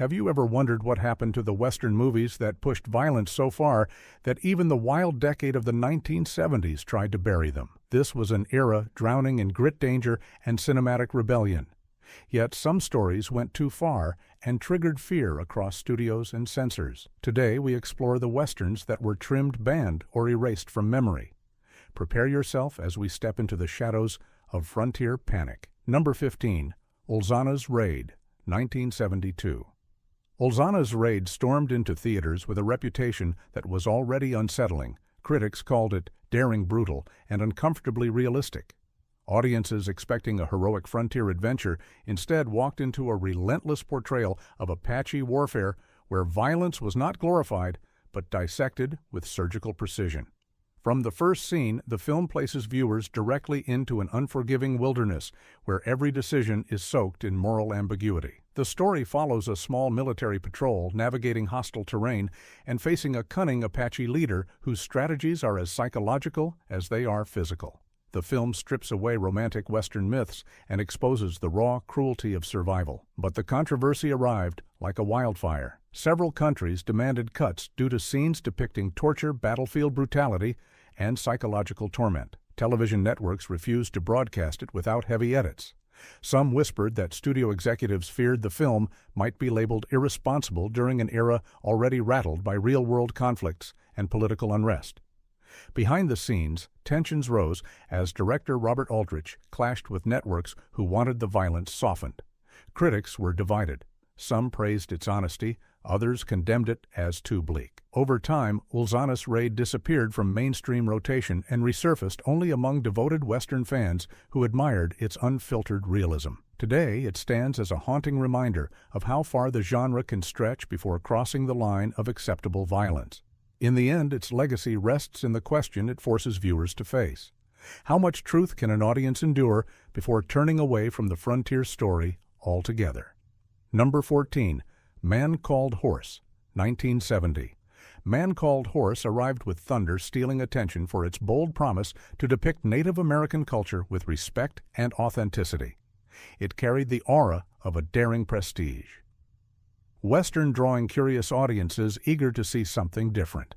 Have you ever wondered what happened to the Western movies that pushed violence so far that even the wild decade of the 1970s tried to bury them? This was an era drowning in grit danger and cinematic rebellion. Yet some stories went too far and triggered fear across studios and censors. Today we explore the Westerns that were trimmed, banned, or erased from memory. Prepare yourself as we step into the shadows of frontier panic. Number 15. Ulzana's Raid, 1972. Ulzana's Raid stormed into theaters with a reputation that was already unsettling. Critics called it daring, brutal, and uncomfortably realistic. Audiences expecting a heroic frontier adventure instead walked into a relentless portrayal of Apache warfare where violence was not glorified but dissected with surgical precision. From the first scene, the film places viewers directly into an unforgiving wilderness where every decision is soaked in moral ambiguity. The story follows a small military patrol navigating hostile terrain and facing a cunning Apache leader whose strategies are as psychological as they are physical. The film strips away romantic Western myths and exposes the raw cruelty of survival. But the controversy arrived like a wildfire. Several countries demanded cuts due to scenes depicting torture, battlefield brutality, and psychological torment. Television networks refused to broadcast it without heavy edits. Some whispered that studio executives feared the film might be labeled irresponsible during an era already rattled by real-world conflicts and political unrest. Behind the scenes, tensions rose as director Robert Aldrich clashed with networks who wanted the violence softened. Critics were divided. Some praised its honesty, others condemned it as too bleak. Over time, Ulzana's Raid disappeared from mainstream rotation and resurfaced only among devoted Western fans who admired its unfiltered realism. Today, it stands as a haunting reminder of how far the genre can stretch before crossing the line of acceptable violence. In the end, its legacy rests in the question it forces viewers to face. How much truth can an audience endure before turning away from the frontier story altogether? Number 14. Man Called Horse, 1970. Man Called Horse arrived with thunder, stealing attention for its bold promise to depict Native American culture with respect and authenticity. It carried the aura of a daring prestige. Western drawing curious audiences eager to see something different.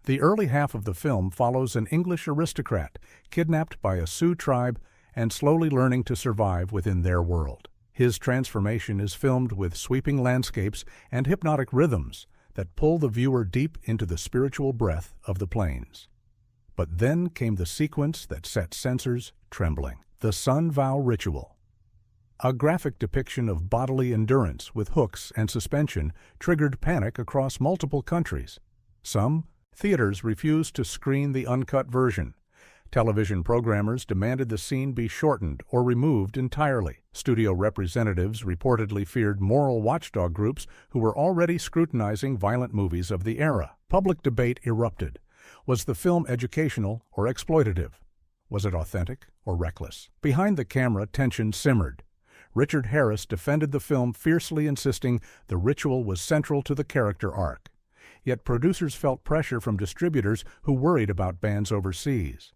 The early half of the film follows an English aristocrat kidnapped by a Sioux tribe and slowly learning to survive within their world. His transformation is filmed with sweeping landscapes and hypnotic rhythms that pull the viewer deep into the spiritual breath of the plains. But then came the sequence that set censors trembling: the Sun Vow Ritual. A graphic depiction of bodily endurance with hooks and suspension triggered panic across multiple countries. Some theaters refused to screen the uncut version. Television programmers demanded the scene be shortened or removed entirely. Studio representatives reportedly feared moral watchdog groups who were already scrutinizing violent movies of the era. Public debate erupted. Was the film educational or exploitative? Was it authentic or reckless? Behind the camera, tension simmered. Richard Harris defended the film fiercely, insisting the ritual was central to the character arc. Yet producers felt pressure from distributors who worried about bans overseas.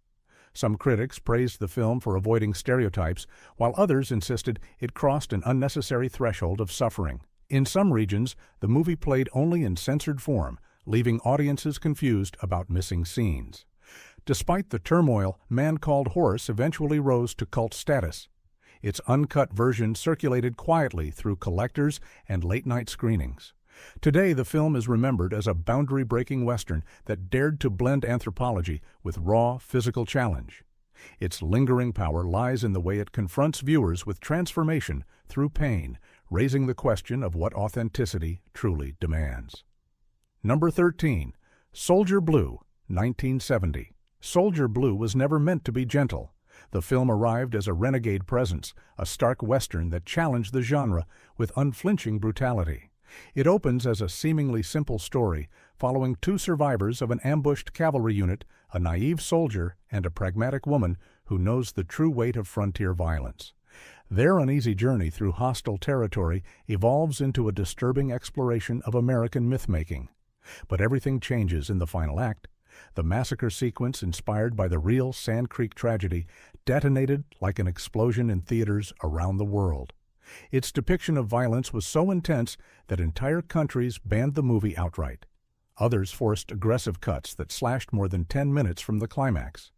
Some critics praised the film for avoiding stereotypes, while others insisted it crossed an unnecessary threshold of suffering. In some regions, the movie played only in censored form, leaving audiences confused about missing scenes. Despite the turmoil, Man Called Horse eventually rose to cult status. Its uncut version circulated quietly through collectors and late-night screenings. Today, the film is remembered as a boundary-breaking Western that dared to blend anthropology with raw physical challenge. Its lingering power lies in the way it confronts viewers with transformation through pain, raising the question of what authenticity truly demands. Number 13. Soldier Blue, 1970. Soldier Blue was never meant to be gentle. The film arrived as a renegade presence, a stark Western that challenged the genre with unflinching brutality. It opens as a seemingly simple story, following two survivors of an ambushed cavalry unit, a naive soldier and a pragmatic woman who knows the true weight of frontier violence. Their uneasy journey through hostile territory evolves into a disturbing exploration of American myth-making. But everything changes in the final act. The massacre sequence, inspired by the real Sand Creek tragedy, detonated like an explosion in theaters around the world. Its depiction of violence was so intense that entire countries banned the movie outright. Others forced aggressive cuts that slashed more than 10 minutes from the climax.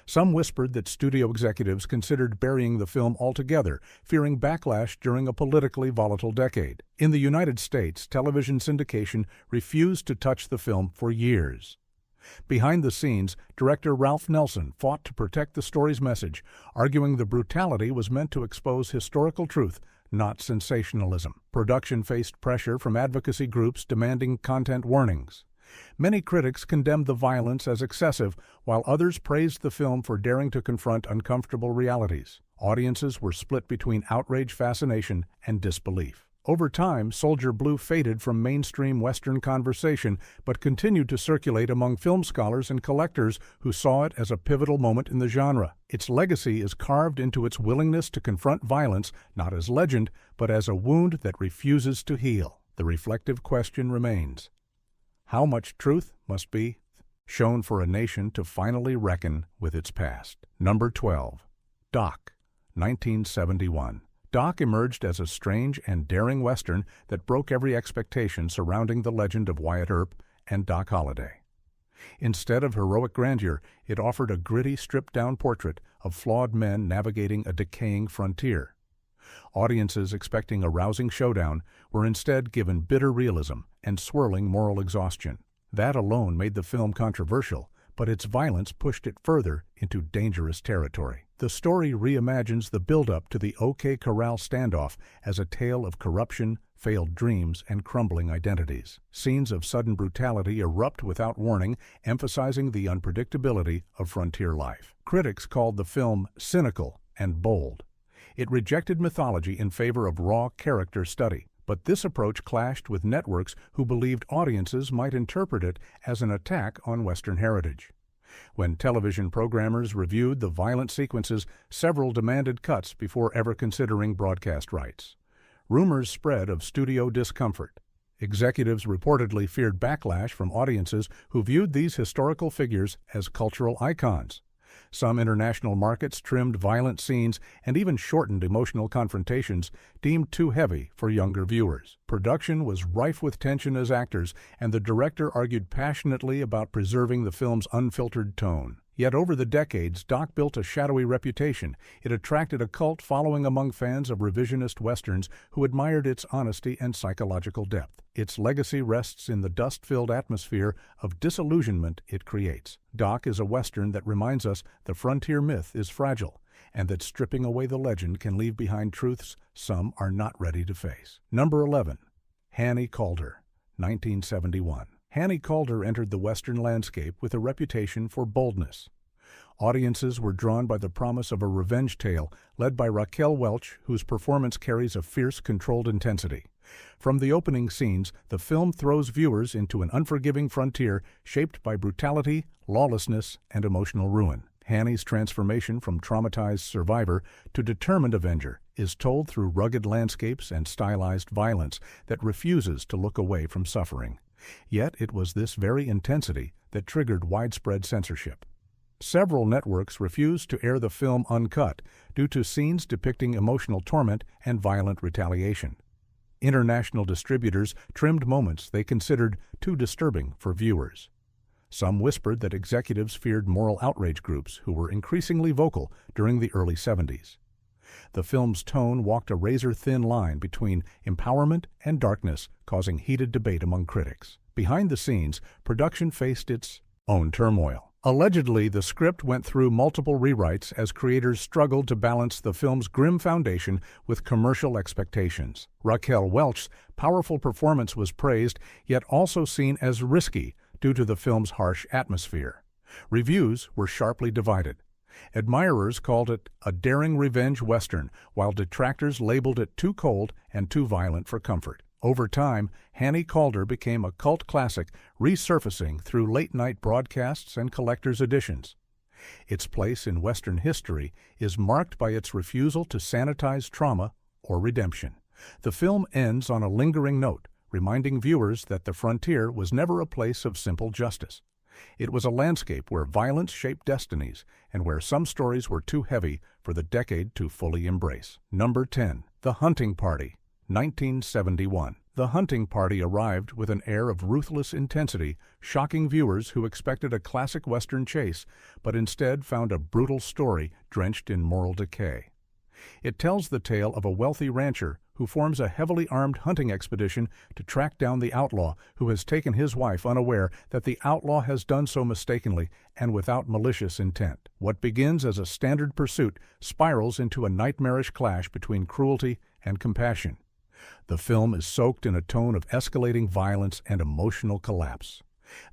Some whispered that studio executives considered burying the film altogether, fearing backlash during a politically volatile decade. In the United States, television syndication refused to touch the film for years. Behind the scenes, director Ralph Nelson fought to protect the story's message, arguing the brutality was meant to expose historical truth, not sensationalism. Production faced pressure from advocacy groups demanding content warnings. Many critics condemned the violence as excessive, while others praised the film for daring to confront uncomfortable realities. Audiences were split between outrage fascination and disbelief. Over time, Soldier Blue faded from mainstream Western conversation, but continued to circulate among film scholars and collectors who saw it as a pivotal moment in the genre. Its legacy is carved into its willingness to confront violence, not as legend, but as a wound that refuses to heal. The reflective question remains: how much truth must be shown for a nation to finally reckon with its past? Number 12. Doc, 1971. Doc emerged as a strange and daring Western that broke every expectation surrounding the legend of Wyatt Earp and Doc Holliday. Instead of heroic grandeur, it offered a gritty, stripped-down portrait of flawed men navigating a decaying frontier. Audiences expecting a rousing showdown were instead given bitter realism and swirling moral exhaustion. That alone made the film controversial, but its violence pushed it further into dangerous territory. The story reimagines the build-up to the OK Corral standoff as a tale of corruption, failed dreams, and crumbling identities. Scenes of sudden brutality erupt without warning, emphasizing the unpredictability of frontier life. Critics called the film cynical and bold. It rejected mythology in favor of raw character study, but this approach clashed with networks who believed audiences might interpret it as an attack on Western heritage. When television programmers reviewed the violent sequences, several demanded cuts before ever considering broadcast rights. Rumors spread of studio discomfort. Executives reportedly feared backlash from audiences who viewed these historical figures as cultural icons. Some international markets trimmed violent scenes and even shortened emotional confrontations, deemed too heavy for younger viewers. Production was rife with tension as actors, and the director argued passionately about preserving the film's unfiltered tone. Yet over the decades, Doc built a shadowy reputation. It attracted a cult following among fans of revisionist westerns who admired its honesty and psychological depth. Its legacy rests in the dust-filled atmosphere of disillusionment it creates. Doc is a western that reminds us the frontier myth is fragile, and that stripping away the legend can leave behind truths some are not ready to face. Number 11. Hannie Caulder, 1971. Hannie Caulder entered the Western landscape with a reputation for boldness. Audiences were drawn by the promise of a revenge tale led by Raquel Welch, whose performance carries a fierce, controlled intensity. From the opening scenes, the film throws viewers into an unforgiving frontier shaped by brutality, lawlessness, and emotional ruin. Hannie's transformation from traumatized survivor to determined avenger is told through rugged landscapes and stylized violence that refuses to look away from suffering. Yet it was this very intensity that triggered widespread censorship. Several networks refused to air the film uncut due to scenes depicting emotional torment and violent retaliation. International distributors trimmed moments they considered too disturbing for viewers. Some whispered that executives feared moral outrage groups who were increasingly vocal during the early 70s. The film's tone walked a razor-thin line between empowerment and darkness, causing heated debate among critics. Behind the scenes, production faced its own turmoil. Allegedly, the script went through multiple rewrites as creators struggled to balance the film's grim foundation with commercial expectations. Raquel Welch's powerful performance was praised, yet also seen as risky due to the film's harsh atmosphere. Reviews were sharply divided. Admirers called it a daring revenge western, while detractors labeled it too cold and too violent for comfort. Over time, Hannie Caulder became a cult classic, resurfacing through late-night broadcasts and collector's editions. Its place in Western history is marked by its refusal to sanitize trauma or redemption. The film ends on a lingering note, reminding viewers that the frontier was never a place of simple justice. It was a landscape where violence shaped destinies and where some stories were too heavy for the decade to fully embrace. Number 10. The Hunting Party, 1971. The Hunting Party arrived with an air of ruthless intensity, shocking viewers who expected a classic Western chase, but instead found a brutal story drenched in moral decay. It tells the tale of a wealthy rancher who forms a heavily armed hunting expedition to track down the outlaw who has taken his wife unaware that the outlaw has done so mistakenly and without malicious intent. What begins as a standard pursuit spirals into a nightmarish clash between cruelty and compassion. The film is soaked in a tone of escalating violence and emotional collapse.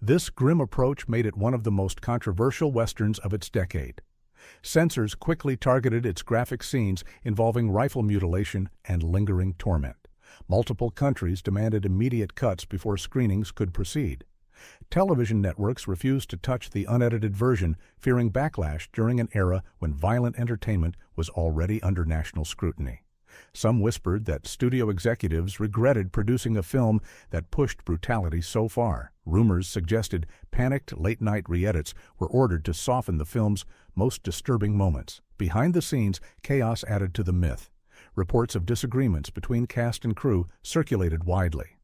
This grim approach made it one of the most controversial Westerns of its decade. Censors quickly targeted its graphic scenes involving rifle mutilation and lingering torment. Multiple countries demanded immediate cuts before screenings could proceed. Television networks refused to touch the unedited version, fearing backlash during an era when violent entertainment was already under national scrutiny. Some whispered that studio executives regretted producing a film that pushed brutality so far. Rumors suggested panicked late-night re-edits were ordered to soften the film's most disturbing moments. Behind the scenes, chaos added to the myth. Reports of disagreements between cast and crew circulated widely.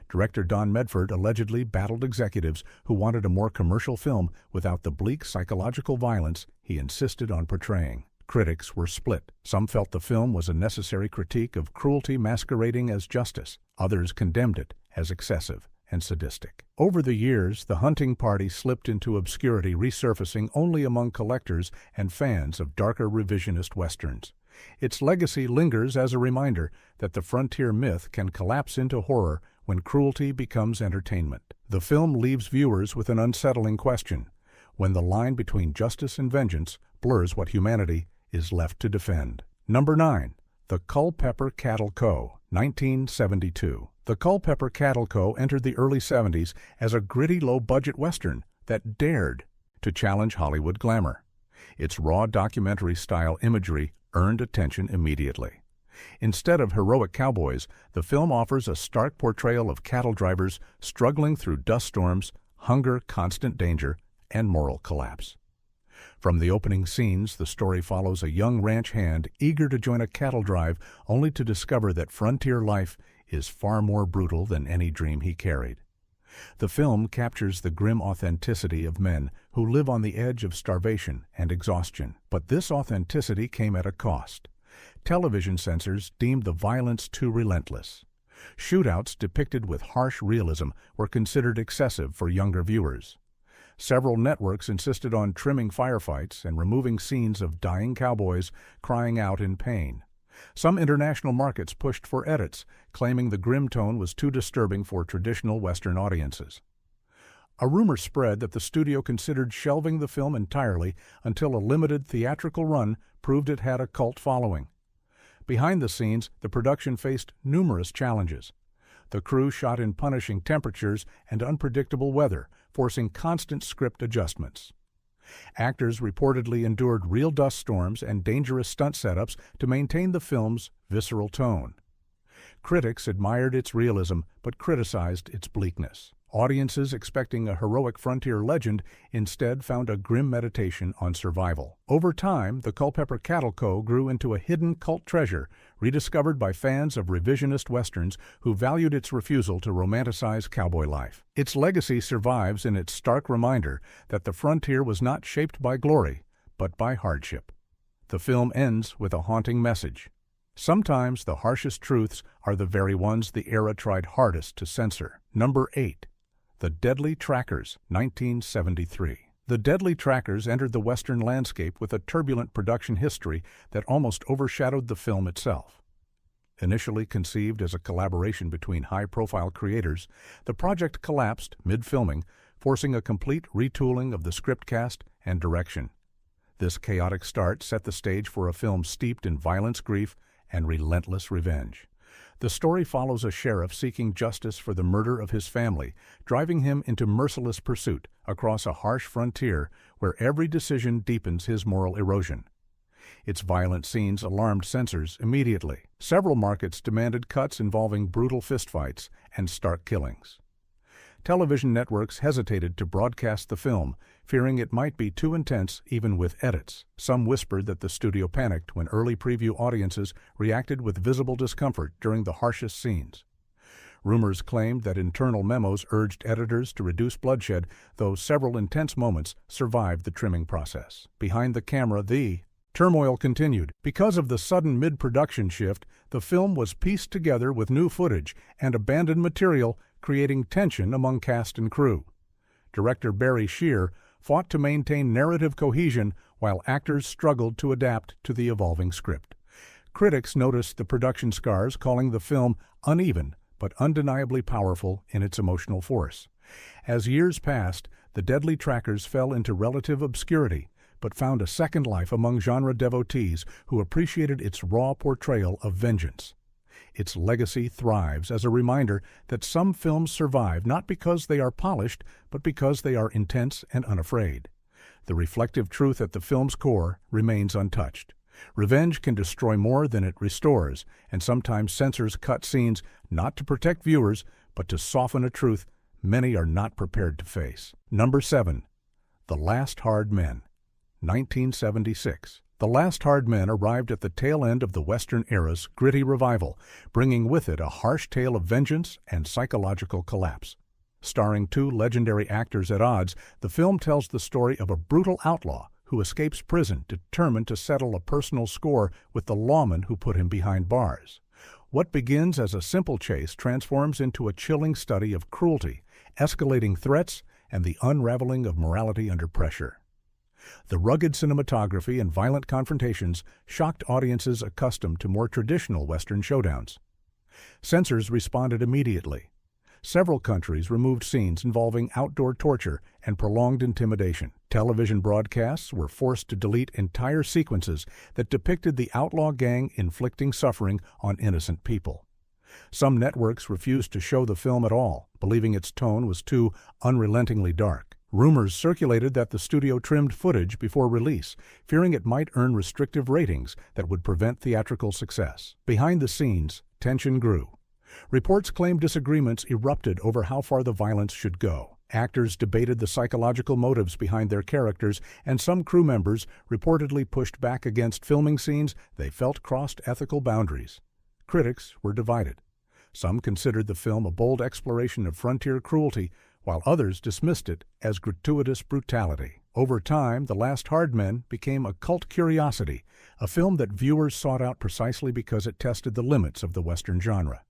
Director Don Medford allegedly battled executives who wanted a more commercial film without the bleak psychological violence he insisted on portraying. Critics were split. Some felt the film was a necessary critique of cruelty masquerading as justice. Others condemned it as excessive and sadistic. Over the years, The Hunting Party slipped into obscurity, resurfacing only among collectors and fans of darker revisionist westerns. Its legacy lingers as a reminder that the frontier myth can collapse into horror when cruelty becomes entertainment. The film leaves viewers with an unsettling question: when the line between justice and vengeance blurs what humanity is left to defend. Number 9. The Culpepper Cattle Co., 1972. The Culpepper Cattle Co. entered the early 70s as a gritty, low-budget Western that dared to challenge Hollywood glamour. Its raw documentary-style imagery earned attention immediately. Instead of heroic cowboys, the film offers a stark portrayal of cattle drivers struggling through dust storms, hunger, constant danger, and moral collapse. From the opening scenes, the story follows a young ranch hand eager to join a cattle drive, only to discover that frontier life is far more brutal than any dream he carried. The film captures the grim authenticity of men who live on the edge of starvation and exhaustion. But this authenticity came at a cost. Television censors deemed the violence too relentless. Shootouts depicted with harsh realism were considered excessive for younger viewers. Several networks insisted on trimming firefights and removing scenes of dying cowboys crying out in pain. Some international markets pushed for edits, claiming the grim tone was too disturbing for traditional Western audiences. A rumor spread that the studio considered shelving the film entirely until a limited theatrical run proved it had a cult following. Behind the scenes, the production faced numerous challenges. The crew shot in punishing temperatures and unpredictable weather, forcing constant script adjustments. Actors reportedly endured real dust storms and dangerous stunt setups to maintain the film's visceral tone. Critics admired its realism but criticized its bleakness. Audiences expecting a heroic frontier legend instead found a grim meditation on survival. Over time, the Culpepper Cattle Co. grew into a hidden cult treasure, rediscovered by fans of revisionist westerns who valued its refusal to romanticize cowboy life. Its legacy survives in its stark reminder that the frontier was not shaped by glory, but by hardship. The film ends with a haunting message. Sometimes the harshest truths are the very ones the era tried hardest to censor. Number 8. The Deadly Trackers, 1973. The Deadly Trackers entered the Western landscape with a turbulent production history that almost overshadowed the film itself. Initially conceived as a collaboration between high-profile creators, the project collapsed mid-filming, forcing a complete retooling of the script cast and direction. This chaotic start set the stage for a film steeped in violence, grief, and relentless revenge. The story follows a sheriff seeking justice for the murder of his family, driving him into merciless pursuit across a harsh frontier where every decision deepens his moral erosion. Its violent scenes alarmed censors immediately. Several markets demanded cuts involving brutal fistfights and stark killings. television networks hesitated to broadcast the film, fearing it might be too intense even with edits. Some whispered that the studio panicked when early preview audiences reacted with visible discomfort during the harshest scenes. Rumors claimed that internal memos urged editors to reduce bloodshed, though several intense moments survived the trimming process. Behind the camera, the turmoil continued. Because of the sudden mid-production shift, the film was pieced together with new footage and abandoned material, creating tension among cast and crew. Director Barry Shear fought to maintain narrative cohesion while actors struggled to adapt to the evolving script. Critics noticed the production scars, calling the film uneven but undeniably powerful in its emotional force. As years passed, the deadly trackers fell into relative obscurity, but found a second life among genre devotees who appreciated its raw portrayal of vengeance. Its legacy thrives as a reminder that some films survive not because they are polished, but because they are intense and unafraid. The reflective truth at the film's core remains untouched. Revenge can destroy more than it restores, and sometimes censors cut scenes not to protect viewers, but to soften a truth many are not prepared to face. Number 7. The Last Hard Men, 1976. The Last Hard Men arrived at the tail end of the Western era's gritty revival, bringing with it a harsh tale of vengeance and psychological collapse. Starring two legendary actors at odds, the film tells the story of a brutal outlaw who escapes prison determined to settle a personal score with the lawman who put him behind bars. What begins as a simple chase transforms into a chilling study of cruelty, escalating threats, and the unraveling of morality under pressure. The rugged cinematography and violent confrontations shocked audiences accustomed to more traditional Western showdowns. Censors responded immediately. Several countries removed scenes involving outdoor torture and prolonged intimidation. Television broadcasts were forced to delete entire sequences that depicted the outlaw gang inflicting suffering on innocent people. Some networks refused to show the film at all, believing its tone was too unrelentingly dark. Rumors circulated that the studio trimmed footage before release, fearing it might earn restrictive ratings that would prevent theatrical success. Behind the scenes, tension grew. Reports claimed disagreements erupted over how far the violence should go. Actors debated the psychological motives behind their characters, and some crew members reportedly pushed back against filming scenes they felt crossed ethical boundaries. Critics were divided. Some considered the film a bold exploration of frontier cruelty, while others dismissed it as gratuitous brutality. Over time, The Last Hard Men became a cult curiosity, a film that viewers sought out precisely because it tested the limits of the Western genre.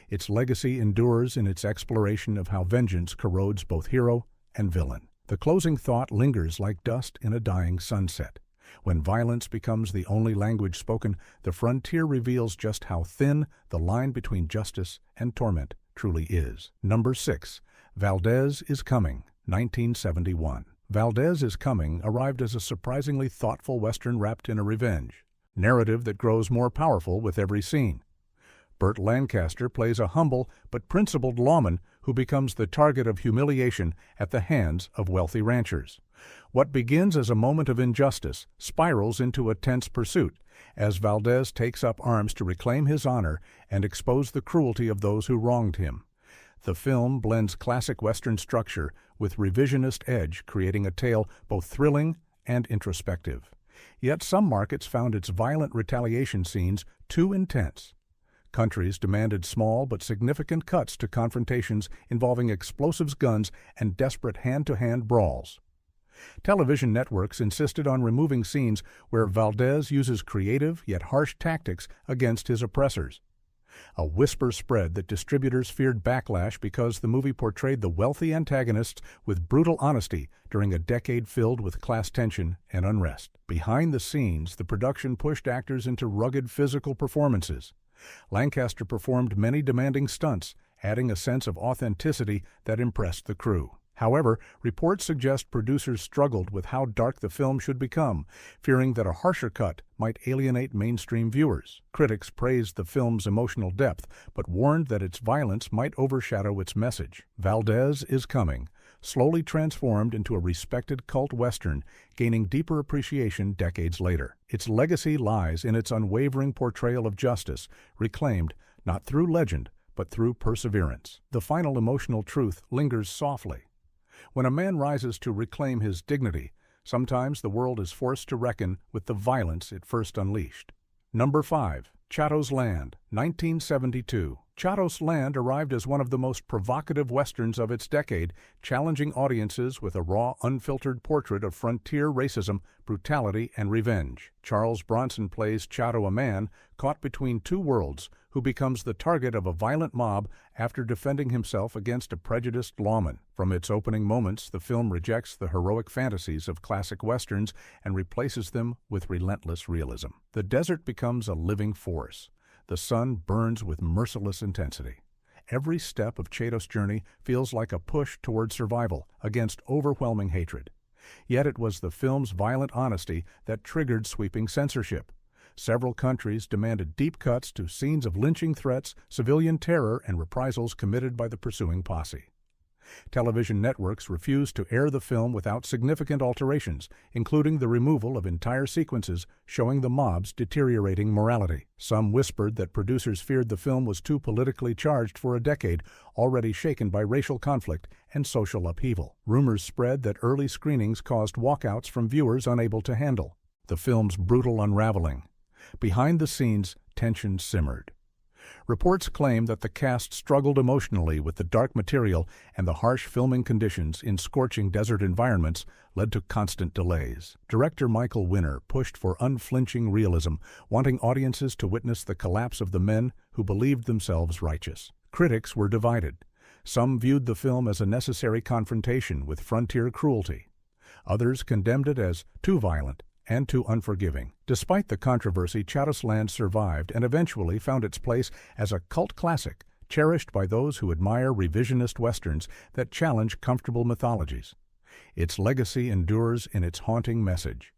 Its legacy endures in its exploration of how vengeance corrodes both hero and villain. The closing thought lingers like dust in a dying sunset. When violence becomes the only language spoken, the frontier reveals just how thin the line between justice and torment truly is. Number 6. Valdez Is Coming, 1971. Valdez Is Coming arrived as a surprisingly thoughtful Western wrapped in a revenge narrative that grows more powerful with every scene. Burt Lancaster plays a humble but principled lawman who becomes the target of humiliation at the hands of wealthy ranchers. What begins as a moment of injustice spirals into a tense pursuit as Valdez takes up arms to reclaim his honor and expose the cruelty of those who wronged him. The film blends classic Western structure with revisionist edge, creating a tale both thrilling and introspective. Yet some markets found its violent retaliation scenes too intense. Countries demanded small but significant cuts to confrontations involving explosives, guns, and desperate hand-to-hand brawls. Television networks insisted on removing scenes where Valdez uses creative yet harsh tactics against his oppressors. A whisper spread that distributors feared backlash because the movie portrayed the wealthy antagonists with brutal honesty during a decade filled with class tension and unrest. Behind the scenes, the production pushed actors into rugged physical performances. Lancaster performed many demanding stunts, adding a sense of authenticity that impressed the crew. However, reports suggest producers struggled with how dark the film should become, fearing that a harsher cut might alienate mainstream viewers. Critics praised the film's emotional depth, but warned that its violence might overshadow its message. Valdez Is Coming slowly transformed into a respected cult western, gaining deeper appreciation decades later. Its legacy lies in its unwavering portrayal of justice, reclaimed not through legend, but through perseverance. The final emotional truth lingers softly. When a man rises to reclaim his dignity, sometimes the world is forced to reckon with the violence it first unleashed. Number 5. Chato's Land, 1972. Chato's Land arrived as one of the most provocative westerns of its decade, challenging audiences with a raw, unfiltered portrait of frontier racism, brutality, and revenge. Charles Bronson plays Chato, a man caught between two worlds, who becomes the target of a violent mob after defending himself against a prejudiced lawman. From its opening moments, the film rejects the heroic fantasies of classic westerns and replaces them with relentless realism. The desert becomes a living force. The sun burns with merciless intensity. Every step of Chato's journey feels like a push toward survival against overwhelming hatred. Yet it was the film's violent honesty that triggered sweeping censorship. Several countries demanded deep cuts to scenes of lynching threats, civilian terror, and reprisals committed by the pursuing posse. Television networks refused to air the film without significant alterations, including the removal of entire sequences showing the mob's deteriorating morality. Some whispered that producers feared the film was too politically charged for a decade already shaken by racial conflict and social upheaval. Rumors spread that early screenings caused walkouts from viewers unable to handle the film's brutal unraveling. Behind the scenes, tension simmered. Reports claim that the cast struggled emotionally with the dark material, and the harsh filming conditions in scorching desert environments led to constant delays. Director Michael Winner pushed for unflinching realism, wanting audiences to witness the collapse of the men who believed themselves righteous. Critics were divided. Some viewed the film as a necessary confrontation with frontier cruelty. Others condemned it as too violent and too unforgiving. Despite the controversy, Chato's Land survived and eventually found its place as a cult classic, cherished by those who admire revisionist westerns that challenge comfortable mythologies. Its legacy endures in its haunting message.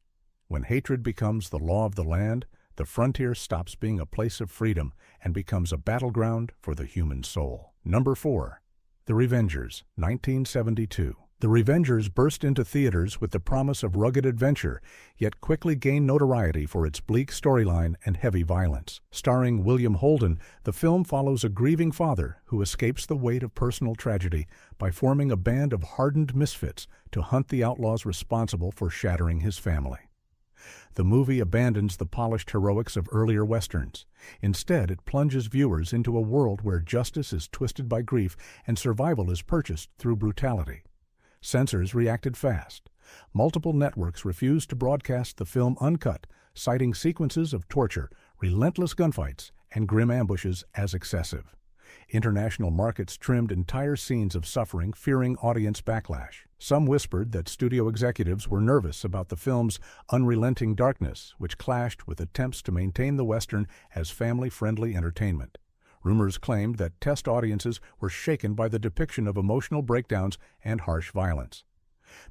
When hatred becomes the law of the land, the frontier stops being a place of freedom and becomes a battleground for the human soul. Number 4. The Revengers, 1972. The Revengers burst into theaters with the promise of rugged adventure, yet quickly gained notoriety for its bleak storyline and heavy violence. Starring William Holden, the film follows a grieving father who escapes the weight of personal tragedy by forming a band of hardened misfits to hunt the outlaws responsible for shattering his family. The movie abandons the polished heroics of earlier westerns. Instead, it plunges viewers into a world where justice is twisted by grief and survival is purchased through brutality. Censors reacted fast. Multiple networks refused to broadcast the film uncut, citing sequences of torture, relentless gunfights, and grim ambushes as excessive. International markets trimmed entire scenes of suffering, fearing audience backlash. Some whispered that studio executives were nervous about the film's unrelenting darkness, which clashed with attempts to maintain the Western as family-friendly entertainment. Rumors claimed that test audiences were shaken by the depiction of emotional breakdowns and harsh violence.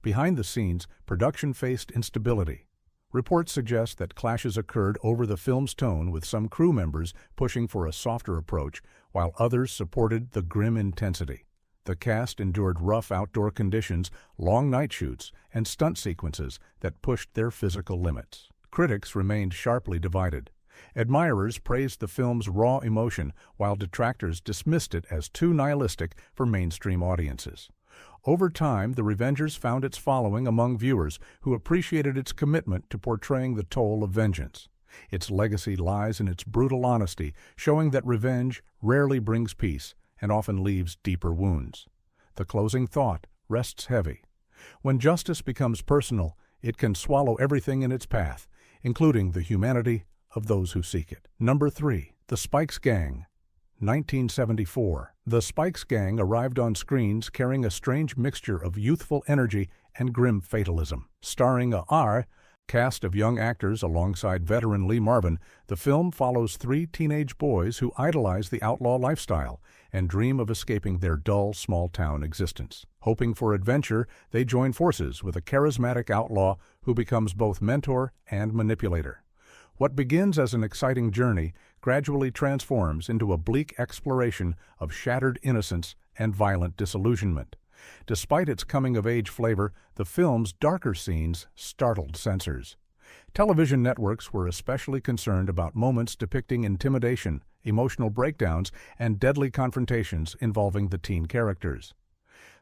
Behind the scenes, production faced instability. Reports suggest that clashes occurred over the film's tone, with some crew members pushing for a softer approach, while others supported the grim intensity. The cast endured rough outdoor conditions, long night shoots, and stunt sequences that pushed their physical limits. Critics remained sharply divided. Admirers praised the film's raw emotion, while detractors dismissed it as too nihilistic for mainstream audiences. Over time, The Revengers found its following among viewers who appreciated its commitment to portraying the toll of vengeance. Its legacy lies in its brutal honesty, showing that revenge rarely brings peace and often leaves deeper wounds. The closing thought rests heavy. When justice becomes personal, it can swallow everything in its path, including the humanity of those who seek it. Number 3. The Spikes Gang, 1974. The Spikes Gang arrived on screens carrying a strange mixture of youthful energy and grim fatalism. Starring a cast of young actors alongside veteran Lee Marvin, the film follows 3 teenage boys who idolize the outlaw lifestyle and dream of escaping their dull, small-town existence. Hoping for adventure, they join forces with a charismatic outlaw who becomes both mentor and manipulator. What begins as an exciting journey gradually transforms into a bleak exploration of shattered innocence and violent disillusionment. Despite its coming-of-age flavor, the film's darker scenes startled censors. Television networks were especially concerned about moments depicting intimidation, emotional breakdowns, and deadly confrontations involving the teen characters.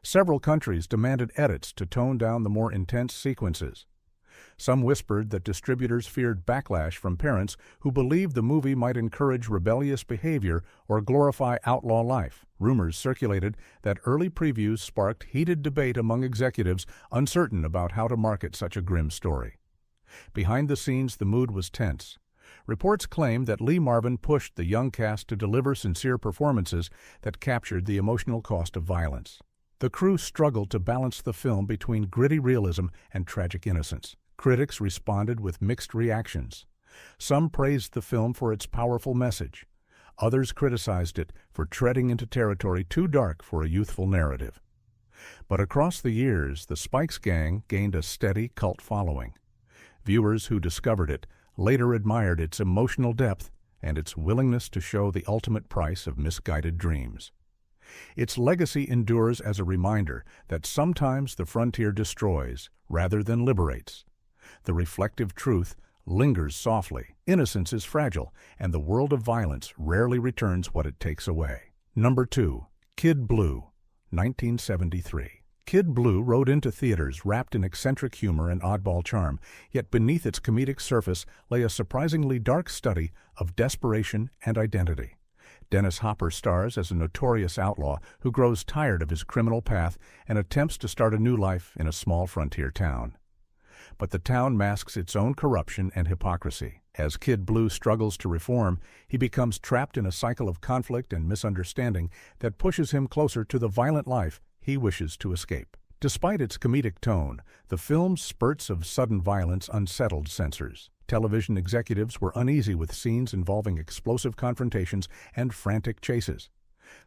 Several countries demanded edits to tone down the more intense sequences. Some whispered that distributors feared backlash from parents who believed the movie might encourage rebellious behavior or glorify outlaw life. Rumors circulated that early previews sparked heated debate among executives uncertain about how to market such a grim story. Behind the scenes, the mood was tense. Reports claimed that Lee Marvin pushed the young cast to deliver sincere performances that captured the emotional cost of violence. The crew struggled to balance the film between gritty realism and tragic innocence. Critics responded with mixed reactions. Some praised the film for its powerful message. Others criticized it for treading into territory too dark for a youthful narrative. But across the years, the Spikes Gang gained a steady cult following. Viewers who discovered it later admired its emotional depth and its willingness to show the ultimate price of misguided dreams. Its legacy endures as a reminder that sometimes the frontier destroys rather than liberates. The reflective truth lingers softly, innocence is fragile, and the world of violence rarely returns what it takes away. Number 2. Kid Blue, 1973. Kid Blue rode into theaters wrapped in eccentric humor and oddball charm, yet beneath its comedic surface lay a surprisingly dark study of desperation and identity. Dennis Hopper stars as a notorious outlaw who grows tired of his criminal path and attempts to start a new life in a small frontier town. But the town masks its own corruption and hypocrisy. As Kid Blue struggles to reform, he becomes trapped in a cycle of conflict and misunderstanding that pushes him closer to the violent life he wishes to escape. Despite its comedic tone, the film's spurts of sudden violence unsettled censors. Television executives were uneasy with scenes involving explosive confrontations and frantic chases.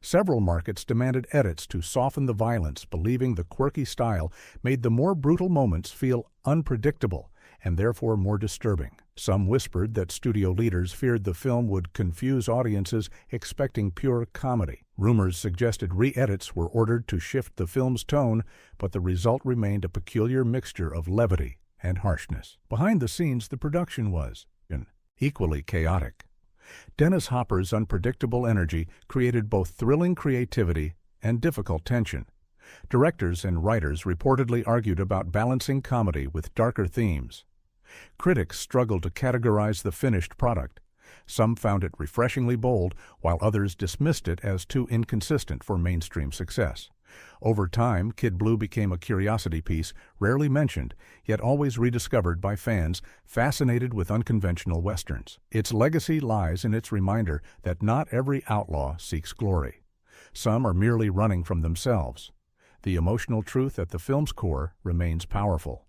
Several markets demanded edits to soften the violence, believing the quirky style made the more brutal moments feel unpredictable and therefore more disturbing. Some whispered that studio leaders feared the film would confuse audiences expecting pure comedy. Rumors suggested re-edits were ordered to shift the film's tone, but the result remained a peculiar mixture of levity and harshness. Behind the scenes, the production was equally chaotic. Dennis Hopper's unpredictable energy created both thrilling creativity and difficult tension. Directors and writers reportedly argued about balancing comedy with darker themes. Critics struggled to categorize the finished product. Some found it refreshingly bold, while others dismissed it as too inconsistent for mainstream success. Over time, Kid Blue became a curiosity piece, rarely mentioned, yet always rediscovered by fans fascinated with unconventional westerns. Its legacy lies in its reminder that not every outlaw seeks glory. Some are merely running from themselves. The emotional truth at the film's core remains powerful.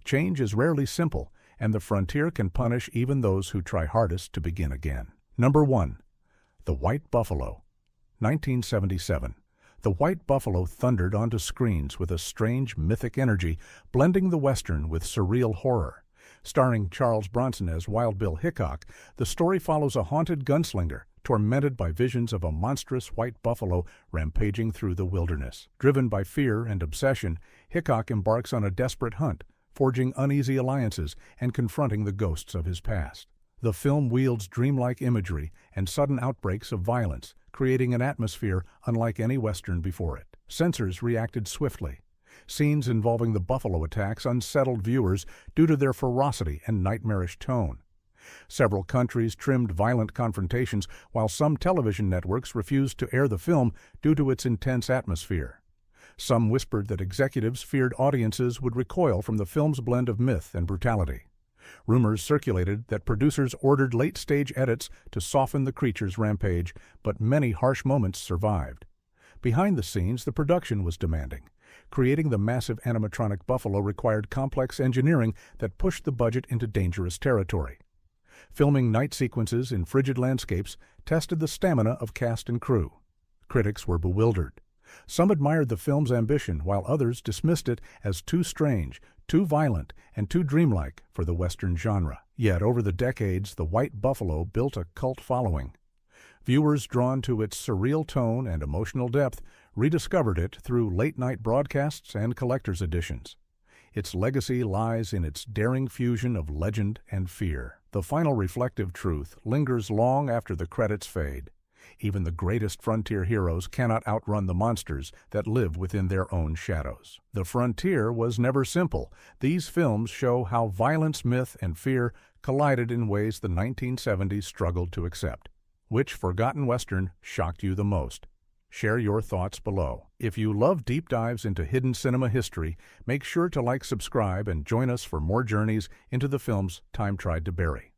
Change is rarely simple, and the frontier can punish even those who try hardest to begin again. Number 1. The White Buffalo, 1977. The White Buffalo thundered onto screens with a strange, mythic energy, blending the Western with surreal horror. Starring Charles Bronson as Wild Bill Hickok, the story follows a haunted gunslinger, tormented by visions of a monstrous white buffalo rampaging through the wilderness. Driven by fear and obsession, Hickok embarks on a desperate hunt, forging uneasy alliances and confronting the ghosts of his past. The film wields dreamlike imagery and sudden outbreaks of violence, creating an atmosphere unlike any Western before it. Censors reacted swiftly. Scenes involving the buffalo attacks unsettled viewers due to their ferocity and nightmarish tone. Several countries trimmed violent confrontations, while some television networks refused to air the film due to its intense atmosphere. Some whispered that executives feared audiences would recoil from the film's blend of myth and brutality. Rumors circulated that producers ordered late-stage edits to soften the creature's rampage, but many harsh moments survived. Behind the scenes, the production was demanding. Creating the massive animatronic buffalo required complex engineering that pushed the budget into dangerous territory. Filming night sequences in frigid landscapes tested the stamina of cast and crew. Critics were bewildered. Some admired the film's ambition, while others dismissed it as too strange, too violent, and too dreamlike for the Western genre. Yet over the decades, the White Buffalo built a cult following. Viewers drawn to its surreal tone and emotional depth rediscovered it through late-night broadcasts and collector's editions. Its legacy lies in its daring fusion of legend and fear. The final reflective truth lingers long after the credits fade. Even the greatest frontier heroes cannot outrun the monsters that live within their own shadows. The frontier was never simple. These films show how violence, myth, and fear collided in ways the 1970s struggled to accept. Which forgotten Western shocked you the most? Share your thoughts below. If you love deep dives into hidden cinema history, make sure to like, subscribe, and join us for more journeys into the films time tried to bury.